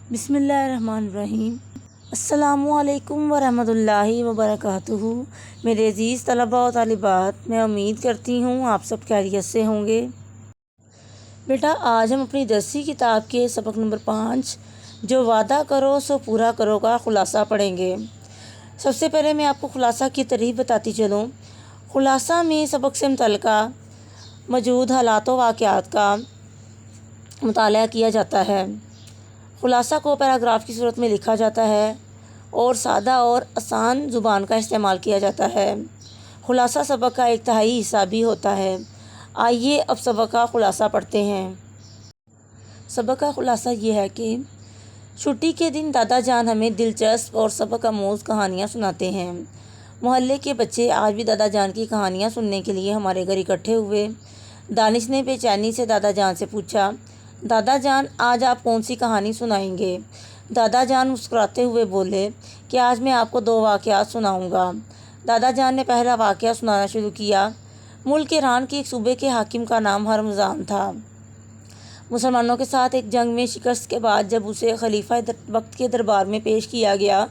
بسم اللہ الرحمن الرحیم۔ السلام علیکم ورحمۃ اللہ وبرکاتہ۔ میرے عزیز طلباء و طالبات، میں امید کرتی ہوں آپ سب خیریت سے ہوں گے۔ بیٹا، آج ہم اپنی درسی کتاب کے سبق نمبر 5 جو وعدہ کرو سو پورا کرو کا خلاصہ پڑھیں گے۔ سب سے پہلے میں آپ کو خلاصہ کی تعریف بتاتی چلوں۔ خلاصہ میں سبق سے متعلقہ موجود حالات و واقعات کا مطالعہ کیا جاتا ہے۔ خلاصہ کو پیراگراف کی صورت میں لکھا جاتا ہے اور سادہ اور آسان زبان کا استعمال کیا جاتا ہے۔ خلاصہ سبق کا ایک تہائی حصہ بھی ہوتا ہے۔ آئیے اب سبق کا خلاصہ پڑھتے ہیں۔ سبق کا خلاصہ یہ ہے کہ چھٹی کے دن دادا جان ہمیں دلچسپ اور سبق آموز کہانیاں سناتے ہیں۔ محلے کے بچے آج بھی دادا جان کی کہانیاں سننے کے لیے ہمارے گھر اکٹھے ہوئے۔ دانش نے بے چینی سے دادا جان سے پوچھا، دادا جان آج آپ کون سی کہانی سنائیں گے؟ دادا جان مسکراتے ہوئے بولے کہ آج میں آپ کو 2 واقعات سناؤں گا۔ دادا جان نے پہلا واقعہ سنانا شروع کیا۔ ملک ایران کے ایک صوبے کے حاکم کا نام ہرمزان تھا۔ مسلمانوں کے ساتھ ایک جنگ میں شکست کے بعد جب اسے خلیفہ وقت کے دربار میں پیش کیا گیا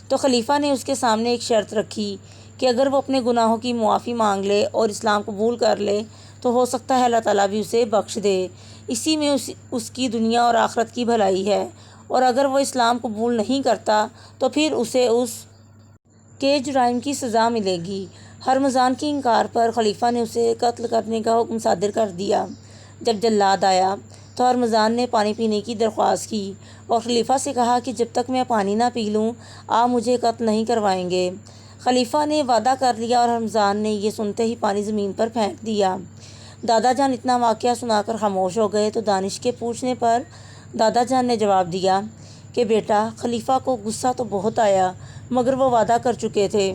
تو خلیفہ نے اس کے سامنے ایک شرط رکھی کہ اگر وہ اپنے گناہوں کی معافی مانگ لے اور اسلام قبول کر لے تو ہو سکتا ہے اللہ تعالیٰ بھی اسے بخش دے۔ اسی میں اس کی دنیا اور آخرت کی بھلائی ہے، اور اگر وہ اسلام قبول نہیں کرتا تو پھر اسے اس کے جرائم کی سزا ملے گی۔ ہرمزان کے انکار پر خلیفہ نے اسے قتل کرنے کا حکم صادر کر دیا۔ جب جلاد آیا تو ہرمزان نے پانی پینے کی درخواست کی اور خلیفہ سے کہا کہ جب تک میں پانی نہ پی لوں آپ مجھے قتل نہیں کروائیں گے۔ خلیفہ نے وعدہ کر لیا اور ہرمزان نے یہ سنتے ہی پانی زمین پر پھینک دیا۔ دادا جان اتنا واقعہ سنا کر خاموش ہو گئے تو دانش کے پوچھنے پر دادا جان نے جواب دیا کہ بیٹا، خلیفہ کو غصہ تو بہت آیا مگر وہ وعدہ کر چکے تھے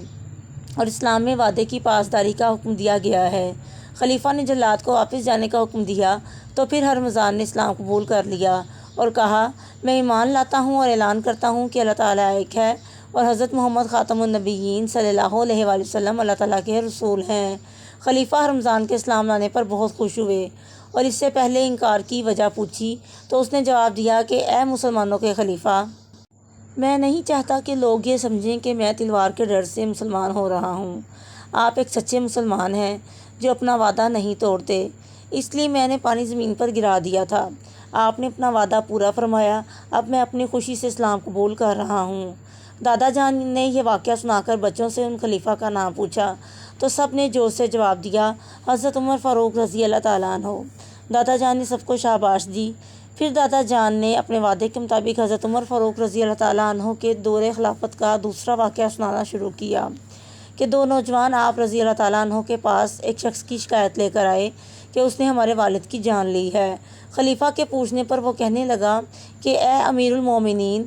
اور اسلام میں وعدے کی پاسداری کا حکم دیا گیا ہے۔ خلیفہ نے جلاد کو واپس جانے کا حکم دیا تو پھر ہرمزان نے اسلام قبول کر لیا اور کہا، میں ایمان لاتا ہوں اور اعلان کرتا ہوں کہ اللہ تعالیٰ ایک ہے اور حضرت محمد خاتم النبیین صلی اللہ علیہ وآلہ وسلم اللہ تعالیٰ کے رسول ہیں۔ خلیفہ ہرمزان کے اسلام لانے پر بہت خوش ہوئے اور اس سے پہلے انکار کی وجہ پوچھی تو اس نے جواب دیا کہ اے مسلمانوں کے خلیفہ، میں نہیں چاہتا کہ لوگ یہ سمجھیں کہ میں تلوار کے ڈر سے مسلمان ہو رہا ہوں۔ آپ ایک سچے مسلمان ہیں جو اپنا وعدہ نہیں توڑتے، اس لیے میں نے پانی زمین پر گرا دیا تھا۔ آپ نے اپنا وعدہ پورا فرمایا، اب میں اپنی خوشی سے اسلام قبول کر رہا ہوں۔ دادا جان نے یہ واقعہ سنا کر بچوں سے ان خلیفہ کا نام پوچھا تو سب نے جوش سے جواب دیا، حضرت عمر فاروق رضی اللہ تعالیٰ عنہ۔ دادا جان نے سب کو شاباش دی۔ پھر دادا جان نے اپنے وعدے کے مطابق حضرت عمر فاروق رضی اللہ تعالیٰ عنہ کے دور خلافت کا دوسرا واقعہ سنانا شروع کیا کہ 2 نوجوان آپ رضی اللہ تعالیٰ عنہ کے پاس ایک شخص کی شکایت لے کر آئے کہ اس نے ہمارے والد کی جان لی ہے۔ خلیفہ کے پوچھنے پر وہ کہنے لگا کہ اے امیر المومنین،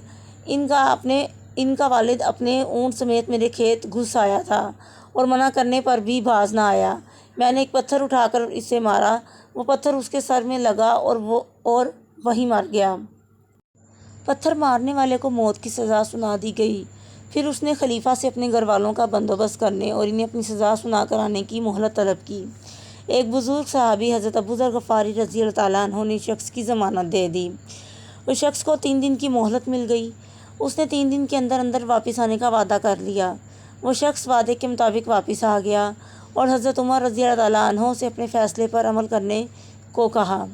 ان کا والد اپنے اونٹ سمیت میرے کھیت گھس آیا تھا اور منع کرنے پر بھی باز نہ آیا۔ میں نے ایک پتھر اٹھا کر اسے مارا، وہ پتھر اس کے سر میں لگا اور وہی مر گیا۔ پتھر مارنے والے کو موت کی سزا سنا دی گئی۔ پھر اس نے خلیفہ سے اپنے گھر والوں کا بندوبست کرنے اور انہیں اپنی سزا سنا کر آنے کی مہلت طلب کی۔ ایک بزرگ صحابی حضرت ابو ذر غفاری رضی اللہ تعالیٰ عنہ نے شخص کی ضمانت دے دی۔ اس شخص کو 3 دن کی مہلت مل گئی۔ اس نے 3 دن کے اندر اندر واپس آنے کا وعدہ کر لیا۔ وہ شخص وعدے کے مطابق واپس آ گیا اور حضرت عمر رضی اللہ تعالیٰ عنہ سے اپنے فیصلے پر عمل کرنے کو کہا۔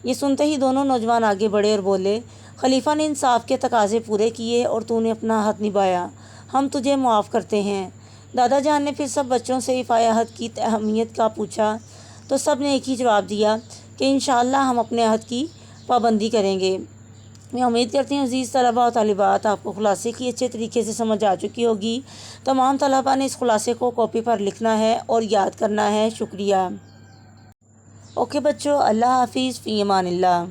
یہ سنتے ہی دونوں نوجوان آگے بڑھے اور بولے، خلیفہ نے انصاف کے تقاضے پورے کیے اور تو نے اپنا حق نبھایا، ہم تجھے معاف کرتے ہیں۔ دادا جان نے پھر سب بچوں سے ایفائے عہد کی اہمیت کا پوچھا تو سب نے ایک ہی جواب دیا کہ انشاءاللہ ہم اپنے عہد کی پابندی کریں گے۔ میں امید کرتی ہوں عزیز طلباء و طالبات آپ کو خلاصے کی اچھے طریقے سے سمجھ آ چکی ہوگی۔ تمام طلباء نے اس خلاصے کو کاپی پر لکھنا ہے اور یاد کرنا ہے۔ شکریہ۔ اوکے بچوں، اللہ حافظ، فی امان اللہ۔